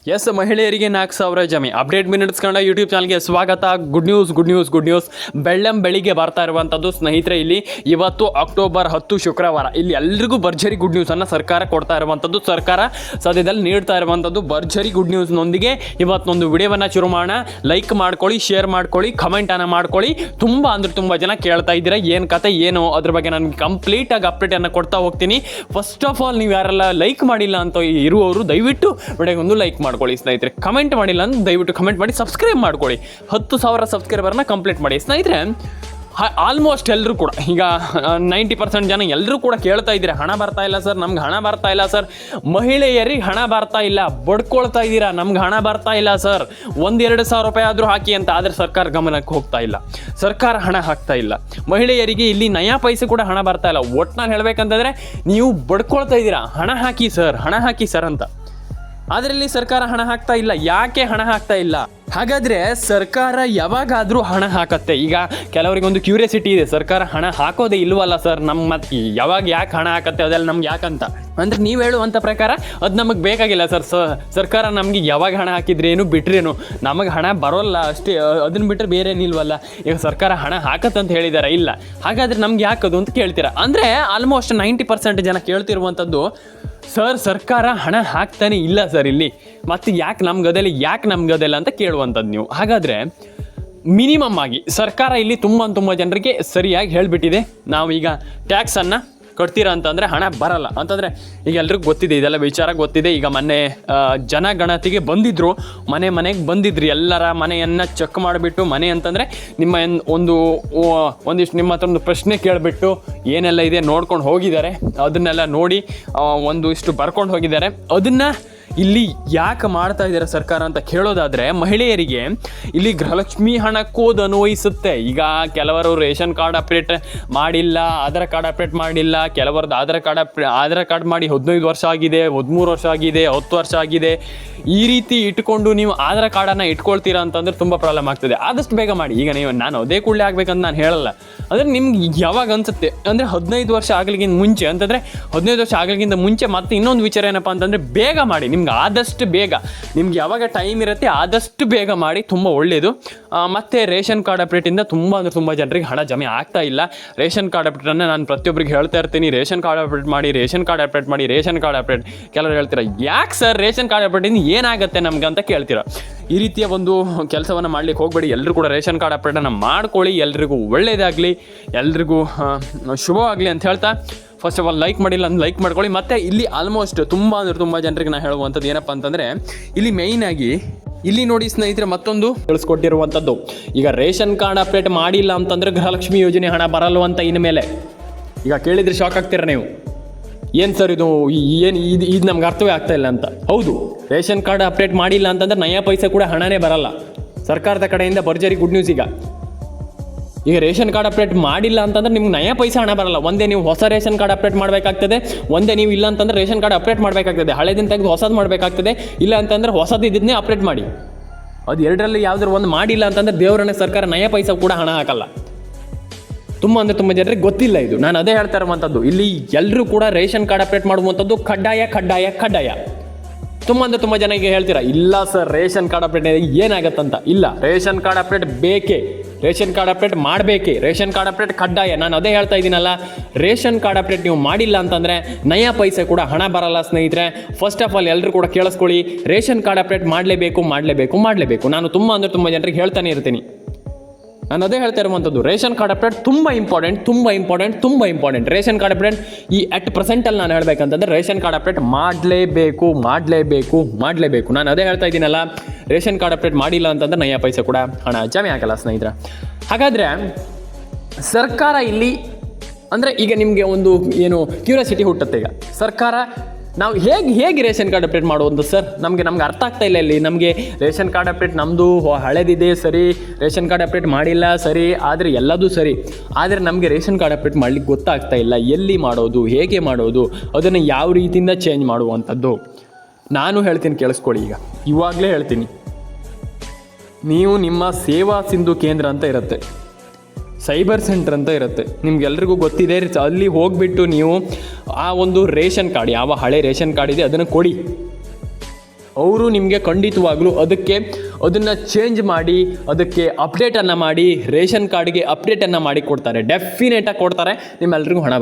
S, ಮಹಿಳೆಯರಿಗೆ 4,000 ಜಮಿ update minutes Kannada YouTube ಚಾನಲ್ಗೆ ಸ್ವಾಗತ. Good news. ಬೆಳಿಗ್ಗೆ ಬರ್ತಾ ಇರುವಂಥದ್ದು ಸ್ನೇಹಿತರೆ. ಇಲ್ಲಿ ಇವತ್ತು ಅಕ್ಟೋಬರ್ 10 ಶುಕ್ರವಾರ. ಇಲ್ಲಿ ಎಲ್ರಿಗೂ ಭರ್ಜರಿ ಗುಡ್ ನ್ಯೂಸನ್ನು ಸರ್ಕಾರ ಕೊಡ್ತಾ ಇರುವಂಥದ್ದು. ಸರ್ಕಾರ ಸದ್ಯದಲ್ಲಿ ನೀಡ್ತಾ ಇರುವಂಥದ್ದು ಭರ್ಜರಿ ಗುಡ್ ನ್ಯೂಸ್ನೊಂದಿಗೆ ಇವತ್ತೊಂದು ವಿಡಿಯೋವನ್ನು ಶುರು ಮಾಡೋಣ. ಲೈಕ್ ಮಾಡ್ಕೊಳ್ಳಿ, ಶೇರ್ ಮಾಡ್ಕೊಳ್ಳಿ, ಕಮೆಂಟನ್ನು ಮಾಡ್ಕೊಳ್ಳಿ. ತುಂಬ ಜನ ಕೇಳ್ತಾ ಇದ್ದೀರಾ ಏನು ಕತೆ ಏನು ಅದ್ರ ಬಗ್ಗೆ ನಾನು ಕಂಪ್ಲೀಟಾಗಿ ಅಪ್ಡೇಟನ್ನು ಕೊಡ್ತಾ ಹೋಗ್ತೀನಿ. ಫಸ್ಟ್ ಆಫ್ ಆಲ್ ನೀವು ಯಾರೆಲ್ಲ ಲೈಕ್ ಮಾಡಿಲ್ಲ ಅಂತ ಇರುವವರು ದಯವಿಟ್ಟು ವಿಡಿಯೋಗೊಂದು ಲೈಕ್ ಮಾಡ್ಕೊಳ್ಳಿ ಸ್ನೇಹಿತರೆ. ಕಮೆಂಟ್ ಮಾಡಿಲ್ಲ ಅಂತ ದಯವಿಟ್ಟು ಕಮೆಂಟ್ ಮಾಡಿ, ಸಬ್ಸ್ಕ್ರೈಬ್ ಮಾಡ್ಕೊಳ್ಳಿ. 10,000 ಸಬ್ಸ್ಕ್ರೈಬರ್ನ ಕಂಪ್ಲೀಟ್ ಮಾಡಿ ಸ್ನೇಹಿತರೆ. ಆಲ್ಮೋಸ್ಟ್ ಎಲ್ಲರೂ ಕೂಡ ಈಗ 90% ಜನ ಎಲ್ಲರೂ ಕೂಡ ಕೇಳ್ತಾ ಇದ್ದೀರಾ, ಹಣ ಬರ್ತಾ ಇಲ್ಲ ಸರ್, ನಮ್ಗೆ ಹಣ ಬರ್ತಾ ಇಲ್ಲ ಸರ್. ಮಹಿಳೆಯರಿಗೆ ಹಣ ಬರ್ತಾ ಇಲ್ಲ, ಬಡ್ಕೊಳ್ತಾ ಇದ್ದೀರಾ, ನಮ್ಗೆ ಹಣ ಬರ್ತಾ ಇಲ್ಲ ಸರ್, 1-2 ಸಾವಿರ ರೂಪಾಯಿ ಆದರೂ ಹಾಕಿ ಅಂತ. ಆದರೆ ಸರ್ಕಾರ ಗಮನಕ್ಕೆ ಹೋಗ್ತಾ ಇಲ್ಲ, ಸರ್ಕಾರ ಹಣ ಹಾಕ್ತಾ ಇಲ್ಲ. ಮಹಿಳೆಯರಿಗೆ ಇಲ್ಲಿ ನಯಾ ಪೈಸೆ ಕೂಡ ಹಣ ಬರ್ತಾ ಇಲ್ಲ. ಒಟ್ನಲ್ಲಿ ಹೇಳ್ಬೇಕಂತಂದರೆ ನೀವು ಬಡ್ಕೊಳ್ತಾ ಇದ್ದೀರಾ, ಹಣ ಹಾಕಿ ಸರ್ ಅಂತ. ಅದರಲ್ಲಿ ಸರ್ಕಾರ ಹಣ ಹಾಕ್ತಾ ಇಲ್ಲ. ಯಾಕೆ ಹಣ ಹಾಕ್ತಾ ಇಲ್ಲ? ಹಾಗಾದರೆ ಸರ್ಕಾರ ಯಾವಾಗಾದರೂ ಹಣ ಹಾಕತ್ತೆ. ಈಗ ಕೆಲವರಿಗೊಂದು ಕ್ಯೂರಿಯಾಸಿಟಿ ಇದೆ, ಸರ್ಕಾರ ಹಣ ಹಾಕೋದೇ ಇಲ್ವಲ್ಲ ಸರ್, ನಮ್ಮ ಮತ್ತೆ ಯಾಕೆ ಹಣ ಹಾಕತ್ತೆ, ಅದೆಲ್ಲ ನಮ್ಗೆ ಯಾಕಂತ. ಅಂದರೆ ನೀವು ಹೇಳುವಂಥ ಪ್ರಕಾರ ಅದು ನಮಗೆ ಬೇಕಾಗಿಲ್ಲ ಸರ್. ಸರ್ಕಾರ ನಮಗೆ ಯಾವಾಗ ಹಣ ಹಾಕಿದ್ರೇನು ಬಿಟ್ರೇನು ನಮಗೆ ಹಣ ಬರೋಲ್ಲ ಅಷ್ಟೇ, ಅದನ್ನು ಬಿಟ್ಟರೆ ಬೇರೆ ಏನಿಲ್ವಲ್ಲ. ಈಗ ಸರ್ಕಾರ ಹಣ ಹಾಕತ್ತಂತ ಹೇಳಿದ್ದಾರೆ, ಇಲ್ಲ. ಹಾಗಾದರೆ ನಮ್ಗೆ ಯಾಕದು ಅಂತ ಕೇಳ್ತೀರಾ. ಅಂದರೆ ಆಲ್ಮೋಸ್ಟ್ 90% ಜನ ಕೇಳ್ತಿರುವಂಥದ್ದು, ಸರ್ ಸರ್ಕಾರ ಹಣ ಹಾಕ್ತಾನೆ ಇಲ್ಲ ಸರ್ ಇಲ್ಲಿ, ಮತ್ತು ಯಾಕೆ ನಮ್ಗದೆಲ್ಲ ಅಂತ ಕೇಳುವಂಥದ್ದು ನೀವು. ಹಾಗಾದರೆ ಮಿನಿಮಮ್ ಆಗಿ ಸರ್ಕಾರ ಇಲ್ಲಿ ತುಂಬ ಜನರಿಗೆ ಸರಿಯಾಗಿ ಹೇಳಿಬಿಟ್ಟಿದೆ, ನಾವು ಈಗ ಟ್ಯಾಕ್ಸನ್ನು ಕಟ್ತೀರಾ ಅಂತಂದರೆ ಹಣ ಬರಲ್ಲ ಅಂತಂದರೆ. ಈಗ ಎಲ್ರಿಗೂ ಗೊತ್ತಿದೆ, ಇದೆಲ್ಲ ವಿಚಾರ ಗೊತ್ತಿದೆ. ಈಗ ಮೊನ್ನೆ ಜನಗಣತಿಗೆ ಬಂದಿದ್ದರು, ಮನೆಗೆ ಬಂದಿದ್ರಿ, ಎಲ್ಲರ ಮನೆಯನ್ನು ಚೆಕ್ ಮಾಡಿಬಿಟ್ಟು, ಮನೆ ಅಂತಂದರೆ ನಿಮ್ಮ ಒಂದಿಷ್ಟು ನಿಮ್ಮ ಹತ್ರ ಒಂದು ಪ್ರಶ್ನೆ ಕೇಳಿಬಿಟ್ಟು ಏನೆಲ್ಲ ಇದೆ ನೋಡ್ಕೊಂಡು ಹೋಗಿದ್ದಾರೆ. ಅದನ್ನೆಲ್ಲ ನೋಡಿ ಒಂದಿಷ್ಟು ಬರ್ಕೊಂಡು ಹೋಗಿದ್ದಾರೆ. ಅದನ್ನು ಇಲ್ಲಿ ಯಾಕೆ ಮಾಡ್ತಾ ಇದ್ದಾರೆ ಸರ್ಕಾರ ಅಂತ ಕೇಳೋದಾದರೆ, ಮಹಿಳೆಯರಿಗೆ ಇಲ್ಲಿ ಗೃಹಲಕ್ಷ್ಮಿ ಹಣಕ್ಕೂ ಅದು ಅನ್ವಯಿಸುತ್ತೆ. ಈಗ ಕೆಲವರು ರೇಷನ್ ಕಾರ್ಡ್ ಅಪ್ಡೇಟ್ ಮಾಡಿಲ್ಲ, ಆಧಾರ್ ಕಾರ್ಡ್ ಅಪ್ಡೇಟ್ ಮಾಡಿಲ್ಲ, ಕೆಲವರದ್ದು ಆಧಾರ್ ಕಾರ್ಡ್ ಮಾಡಿ 15 ವರ್ಷ ಆಗಿದೆ, 13 ವರ್ಷ ಆಗಿದೆ, 10 ವರ್ಷ ಆಗಿದೆ. ಈ ರೀತಿ ಇಟ್ಕೊಂಡು ನೀವು ಆಧಾರ್ ಕಾರ್ಡನ್ನು ಇಟ್ಕೊಳ್ತೀರಾ ಅಂತಂದರೆ ತುಂಬ ಪ್ರಾಬ್ಲಮ್ ಆಗ್ತದೆ. ಆದಷ್ಟು ಬೇಗ ಮಾಡಿ. ಈಗ ನಾನು ಅದೇ ಕೂಡಲೇ ಆಗಬೇಕಂತ ನಾನು ಹೇಳಲ್ಲ, ಅಂದರೆ ನಿಮ್ಗೆ ಯಾವಾಗ ಅನಿಸುತ್ತೆ ಅಂದರೆ 15 ವರ್ಷ ಆಗಲಿಕ್ಕಿಂತ ಮುಂಚೆ ಅಂತಂದರೆ 15 ವರ್ಷ ಆಗಲಿಕ್ಕಿಂತ ಮುಂಚೆ. ಮತ್ತು ಇನ್ನೊಂದು ವಿಚಾರ ಏನಪ್ಪ ಅಂತಂದರೆ, ಬೇಗ ಮಾಡಿ. ನಿಮ್ಗೆ ಆದಷ್ಟು ಬೇಗ, ನಿಮ್ಗೆ ಯಾವಾಗ ಟೈಮ್ ಇರುತ್ತೆ ಆದಷ್ಟು ಬೇಗ ಮಾಡಿ, ತುಂಬ ಒಳ್ಳೆಯದು. ಮತ್ತು ರೇಷನ್ ಕಾರ್ಡ್ ಅಪ್ಡೇಟಿಂದ ತುಂಬ ಜನರಿಗೆ ಹಣ ಜಮೆ ಆಗ್ತಾ ಇಲ್ಲ. ರೇಷನ್ ಕಾರ್ಡ್ ಅಪ್ಡೇಟನ್ನು ನಾನು ಪ್ರತಿಯೊಬ್ಬರಿಗೆ ಹೇಳ್ತಾ ಇರ್ತೀನಿ, ರೇಷನ್ ಕಾರ್ಡ್ ಅಪ್ಡೇಟ್ ಮಾಡಿ. ಕೆಲವರು ಹೇಳ್ತೀರಾ, ಯಾಕೆ ಸರ್ ರೇಷನ್ ಕಾರ್ಡ್ ಅಪ್ಡೇಟಿಂದ ಏನಾಗುತ್ತೆ ನಮ್ಗೆ ಅಂತ ಕೇಳ್ತೀರಾ. ಈ ರೀತಿಯ ಒಂದು ಕೆಲಸವನ್ನು ಮಾಡ್ಲಿಕ್ಕೆ ಹೋಗಬೇಡಿ. ಎಲ್ಲರೂ ಕೂಡ ರೇಷನ್ ಕಾರ್ಡ್ ಅಪ್ಡೇಟನ್ನು ಮಾಡ್ಕೊಳ್ಳಿ. ಎಲ್ರಿಗೂ ಒಳ್ಳೆಯದಾಗಲಿ, ಎಲ್ರಿಗೂ ಶುಭವಾಗಲಿ ಅಂತ ಹೇಳ್ತಾ, ಫಸ್ಟ್ ಆಫ್ ಆಲ್ ಲೈಕ್ ಮಾಡಿಲ್ಲ ಅಂದ್ರೆ ಲೈಕ್ ಮಾಡ್ಕೊಳ್ಳಿ. ಮತ್ತು ಇಲ್ಲಿ ಆಲ್ಮೋಸ್ಟ್ ತುಂಬ ಜನರಿಗೆ ನಾನು ಹೇಳುವಂಥದ್ದು ಏನಪ್ಪ ಅಂತಂದರೆ, ಇಲ್ಲಿ ಮೇಯ್ನಾಗಿ ಇಲ್ಲಿ ನೋಡಿ ಸ್ನೇಹಿತರೆ, ಮತ್ತೊಂದು ತಿಳಿಸ್ಕೊಟ್ಟಿರುವಂಥದ್ದು, ಈಗ ರೇಷನ್ ಕಾರ್ಡ್ ಅಪ್ಡೇಟ್ ಮಾಡಿಲ್ಲ ಅಂತಂದರೆ ಗೃಹಲಕ್ಷ್ಮಿ ಯೋಜನೆ ಹಣ ಬರಲ್ವಂತ ಇನ್ಮೇಲೆ. ಈಗ ಕೇಳಿದರೆ ಶಾಕ್ ಆಗ್ತೀರ ನೀವು, ಏನು ಸರ್ ಇದು ಇದು ನಮ್ಗೆ ಅರ್ಥವೇ ಆಗ್ತಾ ಇಲ್ಲ ಅಂತ. ಹೌದು, ರೇಷನ್ ಕಾರ್ಡ್ ಅಪ್ಡೇಟ್ ಮಾಡಿಲ್ಲ ಅಂತಂದ್ರೆ ನಯಾ ಪೈಸೆ ಕೂಡ ಹಣನೇ ಬರಲ್ಲ. ಸರ್ಕಾರದ ಕಡೆಯಿಂದ ಭರ್ಜರಿ ಗುಡ್ ನ್ಯೂಸ್. ಈಗ ರೇಷನ್ ಕಾರ್ಡ್ ಅಪ್ಡೇಟ್ ಮಾಡಿಲ್ಲ ಅಂತಂದ್ರೆ ನಿಮ್ಗೆ ನಯಾ ಪೈಸೆ ಹಣ ಬರಲ್ಲ. ಒಂದೇ ನೀವು ಹೊಸ ರೇಷನ್ ಕಾರ್ಡ್ ಅಪ್ಡೇಟ್ ಮಾಡಬೇಕಾಗ್ತದೆ, ಒಂದೇ ನೀವು ಇಲ್ಲ ಅಂತಂದ್ರೆ ರೇಷನ್ ಕಾರ್ಡ್ ಅಪ್ಡೇಟ್ ಮಾಡಬೇಕಾಗ್ತದೆ. ಹಳೆದಿನ ತೆಗೆದು ಹೊಸದು ಮಾಡಬೇಕಾಗ್ತದೆ. ಇಲ್ಲ ಅಂತಂದ್ರೆ ಹೊಸದು ಇದನ್ನೇ ಅಪ್ಡೇಟ್ ಮಾಡಿ. ಅದು ಎರಡರಲ್ಲಿ ಯಾವ್ದಾದ್ರು ಒಂದು ಮಾಡಿಲ್ಲ ಅಂತಂದ್ರೆ ದೇವರನ್ನೇ ಸರ್ಕಾರ ನಯಾ ಪೈಸೆ ಕೂಡ ಹಣ ಹಾಕಲ್ಲ. ತುಂಬ ಜನರಿಗೆ ಗೊತ್ತಿಲ್ಲ ಇದು. ನಾನು ಅದೇ ಹೇಳ್ತಾ ಇರುವಂಥದ್ದು, ಇಲ್ಲಿ ಎಲ್ಲರೂ ಕೂಡ ರೇಷನ್ ಕಾರ್ಡ್ ಅಪ್ಡೇಟ್ ಮಾಡುವಂಥದ್ದು ಕಡ್ಡಾಯ. ತುಂಬ ಜನಕ್ಕೆ ಹೇಳ್ತೀರಾ, ಇಲ್ಲ ಸರ್ ರೇಷನ್ ಕಾರ್ಡ್ ಅಪ್ಡೇಟ್ ಏನಾಗತ್ತಂತ. ಇಲ್ಲ, ರೇಷನ್ ಕಾರ್ಡ್ ಅಪ್ಡೇಟ್ ಬೇಕೇ, ರೇಷನ್ ಕಾರ್ಡ್ ಅಪ್ಡೇಟ್ ಮಾಡಬೇಕೇ, ರೇಷನ್ ಕಾರ್ಡ್ ಅಪ್ಡೇಟ್ ಕಡ್ಡಾಯ. ನಾನು ಅದೇ ಹೇಳ್ತಾ ಇದ್ದೀನಲ್ಲ, ರೇಷನ್ ಕಾರ್ಡ್ ಅಪ್ಡೇಟ್ ನೀವು ಮಾಡಿಲ್ಲ ಅಂತಂದರೆ ನಯಾ ಪೈಸೆ ಕೂಡ ಹಣ ಬರಲ್ಲ ಸ್ನೇಹಿತರೆ. ಫಸ್ಟ್ ಆಫ್ ಆಲ್ ಎಲ್ಲರೂ ಕೂಡ ಕೇಳಿಸ್ಕೊಳ್ಳಿ, ರೇಷನ್ ಕಾರ್ಡ್ ಅಪ್ಡೇಟ್ ಮಾಡಲೇಬೇಕು. ನಾನು ತುಂಬ ಜನರಿಗೆ ಹೇಳ್ತಾನೆ ಇರ್ತೀನಿ. ನಾನು ಅದೇ ಹೇಳ್ತಾ ಇರುವಂಥದ್ದು, ರೇಷನ್ ಕಾರ್ಡ್ ಅಪ್ಡೇಟ್ ತುಂಬ ಇಂಪಾರ್ಟೆಂಟ್. ರೇಷನ್ ಕಾರ್ಡ್ ಅಪ್ಡೇಟ್ ಈ ಅಟ್ ಪ್ರೆಸೆಂಟಲ್ಲಿ ನಾನು ಹೇಳಬೇಕಂತಂದರೆ ರೇಷನ್ ಕಾರ್ಡ್ ಅಪ್ಡೇಟ್ ಮಾಡಲೇಬೇಕು. ನಾನು ಅದೇ ಹೇಳ್ತಾ ಇದ್ದೀನಲ್ಲ, ರೇಷನ್ ಕಾರ್ಡ್ ಅಪ್ಡೇಟ್ ಮಾಡಿಲ್ಲ ಅಂತಂದ್ರೆ ನಯಾ ಪೈಸೆ ಕೂಡ ಹಣ ಜಮೆ ಆಗಲ್ಲ ಸ್ನೇಹಿತರೆ. ಹಾಗಾದರೆ ಸರ್ಕಾರ ಇಲ್ಲಿ ಅಂದರೆ ಈಗ ನಿಮಗೆ ಒಂದು ಕ್ಯೂರಿಯಾಸಿಟಿ ಹುಟ್ಟುತ್ತೆ. ಈಗ ಸರ್ಕಾರ ನಾವು ಹೇಗೆ ರೇಷನ್ ಕಾರ್ಡ್ ಅಪ್ಡೇಟ್ ಮಾಡುವುದು ಸರ್, ನಮಗೆ ಅರ್ಥ ಆಗ್ತಾ ಇಲ್ಲ. ಇಲ್ಲಿ ನಮಗೆ ರೇಷನ್ ಕಾರ್ಡ್ ಅಪ್ಡೇಟ್ ನಮ್ಮದು ಹಳೆದಿದೆ ಸರಿ, ರೇಷನ್ ಕಾರ್ಡ್ ಅಪ್ಡೇಟ್ ಮಾಡಿಲ್ಲ ಸರಿ, ಆದರೆ ಎಲ್ಲದೂ ಸರಿ, ಆದರೆ ನಮಗೆ ರೇಷನ್ ಕಾರ್ಡ್ ಅಪ್ಡೇಟ್ ಮಾಡಲಿಕ್ಕೆ ಗೊತ್ತಾಗ್ತಾ ಇಲ್ಲ. ಎಲ್ಲಿ ಮಾಡೋದು, ಹೇಗೆ ಮಾಡೋದು, ಅದನ್ನು ಯಾವ ರೀತಿಯಿಂದ ಚೇಂಜ್ ಮಾಡುವಂಥದ್ದು. ನಾನು ಹೇಳ್ತೀನಿ, ಕೇಳಿಸ್ಕೊಳ್ಳಿ. ಇವಾಗಲೇ ಹೇಳ್ತೀನಿ, ನೀವು ನಿಮ್ಮ ಸೇವಾ ಸಿಂಧು ಕೇಂದ್ರ ಅಂತ ಇರುತ್ತೆ, ಸೈಬರ್ ಸೆಂಟರ್ ಅಂತ ಇರುತ್ತೆ, ನಿಮ್ಗೆಲ್ರಿಗೂ ಗೊತ್ತಿದೆ. ಅಲ್ಲಿ ಹೋಗಿಬಿಟ್ಟು ನೀವು ಆ ಒಂದು ರೇಷನ್ ಕಾರ್ಡ್, ಯಾವ ಹಳೆ ರೇಷನ್ ಕಾರ್ಡ್ ಇದೆ ಅದನ್ನು ಕೊಡಿ. ಅವರು ನಿಮಗೆ ಖಂಡಿತವಾಗ್ಲೂ ಅದನ್ನು ಚೇಂಜ್ ಮಾಡಿ ಅದಕ್ಕೆ ಅಪ್ಡೇಟನ್ನು ಮಾಡಿ ರೇಷನ್ ಕಾರ್ಡ್ಗೆ ಅಪ್ಡೇಟನ್ನು ಮಾಡಿ ಕೊಡ್ತಾರೆ. ಡೆಫಿನೇಟಾಗಿ ಕೊಡ್ತಾರೆ. ನಿಮ್ಮೆಲ್ರಿಗೂ ಹಣ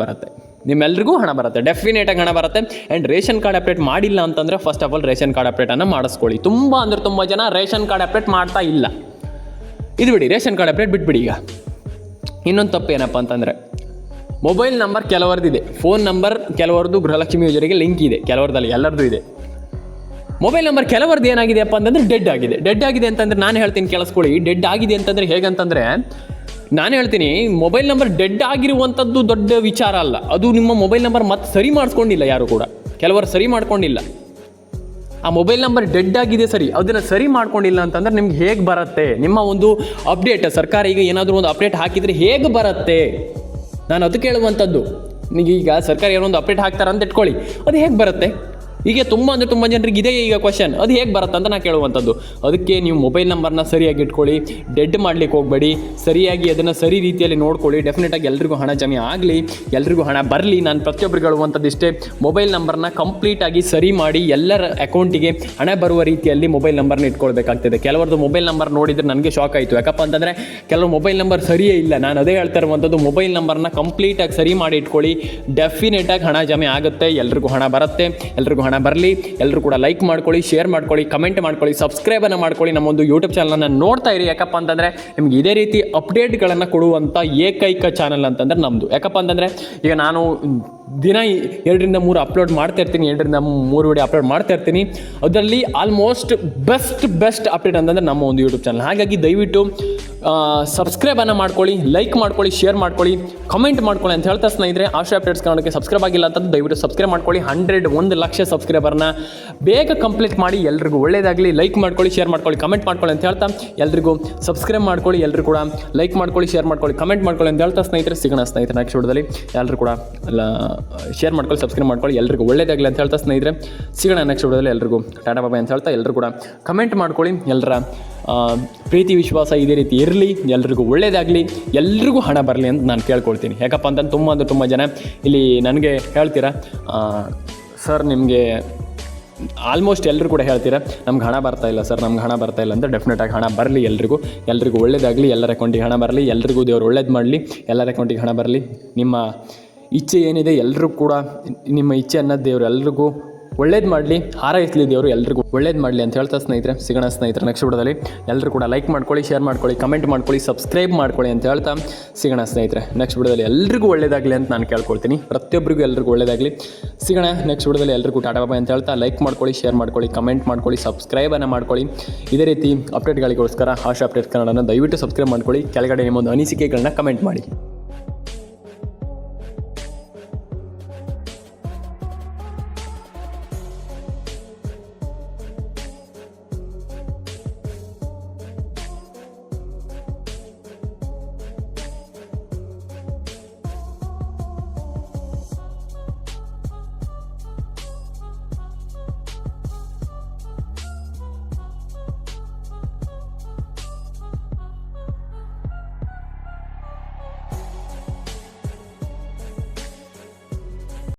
ಬರುತ್ತೆ. ಡೆಫಿನೇಟಾಗಿ ಹಣ ಬರುತ್ತೆ. ಆ್ಯಂಡ್ ರೇಷನ್ ಕಾರ್ಡ್ ಅಪ್ಡೇಟ್ ಮಾಡಿಲ್ಲ ಅಂತಂದರೆ first of all ration card ಅಪ್ಡೇಟನ್ನು ಮಾಡಿಸ್ಕೊಳ್ಳಿ. ತುಂಬ ಜನ ರೇಷನ್ ಕಾರ್ಡ್ ಅಪ್ಡೇಟ್ ಮಾಡ್ತಾ ಇಲ್ಲ. ಇದು ಬಿಡಿ, ರೇಷನ್ ಕಾರ್ಡ್ ಅಪ್ಡೇಟ್ ಬಿಟ್ಬಿಡಿ. ಈಗ ಇನ್ನೊಂದು ತಪ್ಪು ಏನಪ್ಪ ಅಂತಂದರೆ, ಮೊಬೈಲ್ ನಂಬರ್ ಕೆಲವರದಿದೆ, ಫೋನ್ ನಂಬರ್ ಕೆಲವರದು ಗೃಹಲಕ್ಷ್ಮಿ ಯೋಜನೆಗೆ ಲಿಂಕ್ ಇದೆ, ಕೆಲವರದಲ್ಲಿ ಎಲ್ಲರದ್ದು ಇದೆ. ಮೊಬೈಲ್ ನಂಬರ್ ಕೆಲವರದ್ದು ಏನಾಗಿದೆಯಪ್ಪ ಅಂತಂದರೆ ಡೆಡ್ ಆಗಿದೆ ಅಂತಂದರೆ ನಾನು ಹೇಳ್ತೀನಿ ಕೇಳಿಸ್ಕೊಳ್ಳಿ. ಡೆಡ್ ಆಗಿದೆ ಅಂತಂದರೆ ಹೇಗಂತಂದರೆ, ನಾನು ಹೇಳ್ತೀನಿ ಮೊಬೈಲ್ ನಂಬರ್ ಡೆಡ್ ಆಗಿರುವಂಥದ್ದು ದೊಡ್ಡ ವಿಚಾರ ಅಲ್ಲ. ಅದು ನಿಮ್ಮ ಮೊಬೈಲ್ ನಂಬರ್ ಮತ್ತೆ ಸರಿ ಮಾಡಿಸ್ಕೊಂಡಿಲ್ಲ, ಯಾರು ಕೂಡ ಕೆಲವರು ಸರಿ ಮಾಡ್ಕೊಂಡಿಲ್ಲ. ಆ ಮೊಬೈಲ್ ನಂಬರ್ ಡೆಡ್ ಆಗಿದೆ ಸರಿ, ಅದನ್ನು ಸರಿ ಮಾಡ್ಕೊಂಡಿಲ್ಲ ಅಂತಂದ್ರೆ ನಿಮ್ಗೆ ಹೇಗೆ ಬರುತ್ತೆ ನಿಮ್ಮ ಒಂದು ಅಪ್ಡೇಟ್? ಸರ್ಕಾರ ಈಗ ಏನಾದರೂ ಒಂದು ಅಪ್ಡೇಟ್ ಹಾಕಿದರೆ ಹೇಗೆ ಬರುತ್ತೆ? ನಾನು ಅದು ಕೇಳುವಂಥದ್ದು. ಈಗ ಸರ್ಕಾರ ಏನೋ ಒಂದು ಅಪ್ಡೇಟ್ ಹಾಕ್ತಾರೆ ಅಂತ ಇಟ್ಕೊಳ್ಳಿ, ಅದು ಹೇಗೆ ಬರುತ್ತೆ? ಹೀಗೆ ತುಂಬ ಜನರಿಗೆ ಇದೇ ಈಗ ಕ್ವಶನ್, ಅದು ಹೇಗೆ ಬರುತ್ತೆ ಅಂತ ನಾನು ಕೇಳುವಂಥದ್ದು. ಅದಕ್ಕೆ ನೀವು ಮೊಬೈಲ್ ನಂಬರ್ನ ಸರಿಯಾಗಿ ಇಟ್ಕೊಳ್ಳಿ, ಡೆಡ್ ಮಾಡಲಿಕ್ಕೆ ಹೋಗಬೇಡಿ, ಸರಿಯಾಗಿ ಅದನ್ನು ಸರಿ ರೀತಿಯಲ್ಲಿ ನೋಡ್ಕೊಳ್ಳಿ. ಡೆಫಿನೆಟಾಗಿ ಎಲ್ರಿಗೂ ಹಣ ಜಮೆ ಆಗಲಿ, ಎಲ್ರಿಗೂ ಹಣ ಬರಲಿ. ನಾನು ಪ್ರತಿಯೊಬ್ಬರಿಗೆ ಹೇಳುವಂಥದ್ದು ಇಷ್ಟೇ, ಮೊಬೈಲ್ ನಂಬರ್ನ ಕಂಪ್ಲೀಟಾಗಿ ಸರಿ ಮಾಡಿ ಎಲ್ಲರ ಅಕೌಂಟಿಗೆ ಹಣ ಬರುವ ರೀತಿಯಲ್ಲಿ ಮೊಬೈಲ್ ನಂಬರ್ನ ಇಟ್ಕೊಳ್ಬೇಕಾಗ್ತದೆ. ಕೆಲವರದ್ದು ಮೊಬೈಲ್ ನಂಬರ್ ನೋಡಿದರೆ ನನಗೆ ಶಾಕ್ ಆಯಿತು. ಯಾಕಪ್ಪ ಅಂತಂದರೆ ಕೆಲವು ಮೊಬೈಲ್ ನಂಬರ್ ಸರಿಯೇ ಇಲ್ಲ. ನಾನು ಅದೇ ಹೇಳ್ತಾ ಇರುವಂಥದ್ದು, ಮೊಬೈಲ್ ನಂಬರ್ನ ಕಂಪ್ಲೀಟಾಗಿ ಸರಿ ಮಾಡಿ ಇಟ್ಕೊಳ್ಳಿ. ಡೆಫಿನೆಟಾಗಿ ಹಣ ಜಮೆ ಆಗುತ್ತೆ, ಎಲ್ರಿಗೂ ಹಣ ಬರುತ್ತೆ. ಎಲ್ರಿಗೂ ಹಣ ಬರಲಿ. ಎಲ್ಲರೂ ಕೂಡ ಲೈಕ್ ಮಾಡ್ಕೊಳ್ಳಿ, ಶೇರ್ ಮಾಡ್ಕೊಳ್ಳಿ, ಕಮೆಂಟ್ ಮಾಡ್ಕೊಳ್ಳಿ, ಸಬ್ಸ್ಕ್ರೈಬನ್ನು ಮಾಡ್ಕೊಳ್ಳಿ. ನಮ್ಮೊಂದು ಯೂಟ್ಯೂಬ್ ಚಾನಲನ್ನು ನೋಡ್ತಾ ಇರಿ. ಯಾಕಪ್ಪ ಅಂತಂದರೆ ನಿಮ್ಗೆ ಇದೇ ರೀತಿ ಅಪ್ಡೇಟ್ಗಳನ್ನು ಕೊಡುವಂಥ ಏಕೈಕ ಚಾನಲ್ ಅಂತಂದರೆ ನಮ್ಮದು. ಯಾಕಪ್ಪ ಅಂತಂದರೆ ಈಗ ನಾನು ದಿನ 2 ರಿಂದ 3 ಅಪ್ಲೋಡ್ ಮಾಡ್ತಾ ಇರ್ತೀನಿ, 2 ರಿಂದ 3 ವಿಡಿಯೋ ಅಪ್ಲೋಡ್ ಮಾಡ್ತಾ ಇರ್ತೀನಿ. ಅದರಲ್ಲಿ ಆಲ್ಮೋಸ್ಟ್ ಬೆಸ್ಟ್ ಅಪ್ಡೇಟ್ ಅಂತಂದರೆ ನಮ್ಮ ಒಂದು ಯೂಟ್ಯೂಬ್ ಚಾನಲ್. ಹಾಗಾಗಿ ದಯವಿಟ್ಟು ಸಬ್ಸ್ಕ್ರೈಬನ್ನು ಮಾಡ್ಕೊಳ್ಳಿ, ಲೈಕ್ ಮಾಡ್ಕೊಳ್ಳಿ, ಶೇರ್ ಮಾಡ್ಕೊಳ್ಳಿ, ಕಮೆಂಟ್ ಮಾಡ್ಕೊಳ್ಳಿ ಅಂತ ಹೇಳ್ತಾ ಸ್ನೇಹಿತರೆ, ಆಶಾ ಅಪ್ಡೇಟ್ಸ್ ಕನ್ನಡಕ್ಕೆ ಸಬ್ಸ್ಕ್ರೈಬ್ ಆಗಿಲ್ಲ ಅಂತಂದು ದಯವಿಟ್ಟು ಸಬ್ಸ್ಕ್ರೈಬ್ ಮಾಡ್ಕೊಳ್ಳಿ. 1 ಲಕ್ಷ ಸಬ್ಸ್ಕ್ರೈಬರ್ನ ಬೇಗ ಕಂಪ್ಲೀಟ್ ಮಾಡಿ. ಎಲ್ರಿಗೂ ಒಳ್ಳೆಯದಾಗಲಿ. ಲೈಕ್ ಮಾಡ್ಕೊಳ್ಳಿ, ಶೇರ್ ಮಾಡ್ಕೊಳ್ಳಿ, ಕಮೆಂಟ್ ಮಾಡ್ಕೊಳ್ಳಿ ಅಂತ ಹೇಳ್ತಾ ಎಲ್ರಿಗೂ ಸಬ್ಸ್ಕ್ರೈಬ್ ಮಾಡ್ಕೊಳ್ಳಿ. ಎಲ್ಲರೂ ಕೂಡ ಲೈಕ್ ಮಾಡ್ಕೊಳ್ಳಿ, ಶೇರ್ ಮಾಡ್ಕೊಳ್ಳಿ, ಕಮೆಂಟ್ ಮಾಡ್ಕೊಳ್ಳಿ ಅಂತ ಹೇಳ್ತಾ ಸ್ನೇಹಿತರೆ, ಸಿಗೋಣ ಸ್ನೇಹಿತರೆ ನೆಕ್ಸ್ಟ್ ವಿಡಿಯೋದಲ್ಲಿ. ಎಲ್ಲರೂ ಕೂಡ ಶೇರ್ ಮಾಡ್ಕೊಳ್ಳಿ, ಸಬ್ಸ್ಕ್ರೈಬ್ ಮಾಡ್ಕೊಳ್ಳಿ. ಎಲ್ರಿಗೂ ಒಳ್ಳೆಯದಾಗಲಿ ಅಂತ ಹೇಳ್ತಾ ಸ್ನೇಹಿತರೆ, ಸಿಗೋಣ ನೆಕ್ಸ್ಟ್ ವಿಡಿಯೋದಲ್ಲಿ. ಎಲ್ರಿಗೂ ಟಾಟಾ ಬಾಯ್ ಅಂತ ಹೇಳ್ತಾ ಎಲ್ಲರೂ ಕೂಡ ಕಮೆಂಟ್ ಮಾಡ್ಕೊಳ್ಳಿ. ಎಲ್ಲರ ಪ್ರೀತಿ ವಿಶ್ವಾಸ ಇದೇ ರೀತಿ ಇರಲಿ, ಎಲ್ರಿಗೂ ಒಳ್ಳೆಯದಾಗಲಿ, ಎಲ್ರಿಗೂ ಹಣ ಬರಲಿ ಅಂತ ನಾನು ಕೇಳ್ಕೊಳ್ತೀನಿ. ಯಾಕಪ್ಪ ಅಂತಂದ್ರೆ ತುಂಬ ಜನ ಇಲ್ಲಿ ನನಗೆ ಹೇಳ್ತೀರಾ, ಸರ್ ನಿಮಗೆ ಆಲ್ಮೋಸ್ಟ್ ಎಲ್ಲರೂ ಕೂಡ ಹೇಳ್ತೀರಾ ನಮ್ಗೆ ಹಣ ಬರ್ತಾ ಇಲ್ಲ ಸರ್, ನಮ್ಗೆ ಹಣ ಬರ್ತಾ ಇಲ್ಲ ಅಂತ. ಡೆಫಿನೆಟಾಗಿ ಹಣ ಬರಲಿ, ಎಲ್ರಿಗೂ ಒಳ್ಳೆಯದಾಗಲಿ, ಎಲ್ಲರ ಅಕೌಂಟಿಗೆ ಹಣ ಬರಲಿ, ಎಲ್ರಿಗೂ ದೇವರು ಒಳ್ಳೇದು ಮಾಡಲಿ, ಎಲ್ಲರ ಅಕೌಂಟಿಗೆ ಹಣ ಬರಲಿ. ನಿಮ್ಮ ಇಚ್ಛೆ ಏನಿದೆ ಎಲ್ಲರೂ ಕೂಡ ನಿಮ್ಮ ಇಚ್ಛೆ ಅನ್ನೋದು ದೇವರು ಎಲ್ರಿಗೂ ಒಳ್ಳೇದು ಮಾಡಲಿ, ಹಾರೈಸಲಿ ದೇವರು ಎಲ್ರಿಗೂ ಒಳ್ಳೇದು ಮಾಡಲಿ ಅಂತ ಹೇಳ್ತಾ ಸ್ನೇಹಿತರೆ, ಸಿಗೋಣ ಸ್ನೇಹಿತರೆ ನೆಕ್ಸ್ಟ್ ವಿಡಿಯೋದಲ್ಲಿ. ಎಲ್ಲರೂ ಕೂಡ ಲೈಕ್ ಮಾಡ್ಕೊಳ್ಳಿ, ಶೇರ್ ಮಾಡ್ಕೊಳ್ಳಿ, ಕಮೆಂಟ್ ಮಾಡ್ಕೊಳ್ಳಿ, ಸಬ್ಸ್ಕ್ರೈಬ್ ಮಾಡ್ಕೊಳ್ಳಿ ಅಂತ ಹೇಳ್ತಾ ಸಿಗೋಣ ಸ್ನೇಹಿತರೆ ನೆಕ್ಸ್ಟ್ ವಿಡಿಯೋದಲ್ಲಿ. ಎಲ್ರಿಗೂ ಒಳ್ಳೇದಾಗಲಿ ಅಂತ ನಾನು ಕೇಳ್ಕೊಳ್ತೀನಿ. ಪ್ರತಿಯೊಬ್ಬರಿಗೂ ಎಲ್ರಿಗೂ ಒಳ್ಳೇದಾಗಲಿ. ಸಿಗೋಣ ನೆಕ್ಸ್ಟ್ ವಿಡಿಯೋದಲ್ಲಿ. ಎಲ್ರಿಗೂ ಟಾಟಾ ಬಾಯ್ ಅಂತ ಹೇಳ್ತಾ ಲೈಕ್ ಮಾಡ್ಕೊಳ್ಳಿ, ಶೇರ್ ಮಾಡ್ಕೊಳ್ಳಿ, ಕಮೆಂಟ್ ಮಾಡ್ಕೊಳ್ಳಿ, ಸಬ್ಸ್ಕ್ರೈಬನ್ನು ಮಾಡ್ಕೊಳ್ಳಿ. ಇದೇ ರೀತಿ ಅಪ್ಡೇಟ್ಗಳಿಗೋಸ್ಕರ ಆಶಾ ಅಪ್ಡೇಟ್ ಕನ್ನಡನ ದಯವಿಟ್ಟು ಸಬ್ಸ್ಕ್ರೈಬ್ ಮಾಡ್ಕೊಳ್ಳಿ. ಕೆಳಗಡೆ ನಿಮ್ಮೊಂದು ಅನಿಸಿಕೆಗಳನ್ನ ಕಮೆಂಟ್ ಮಾಡಿ.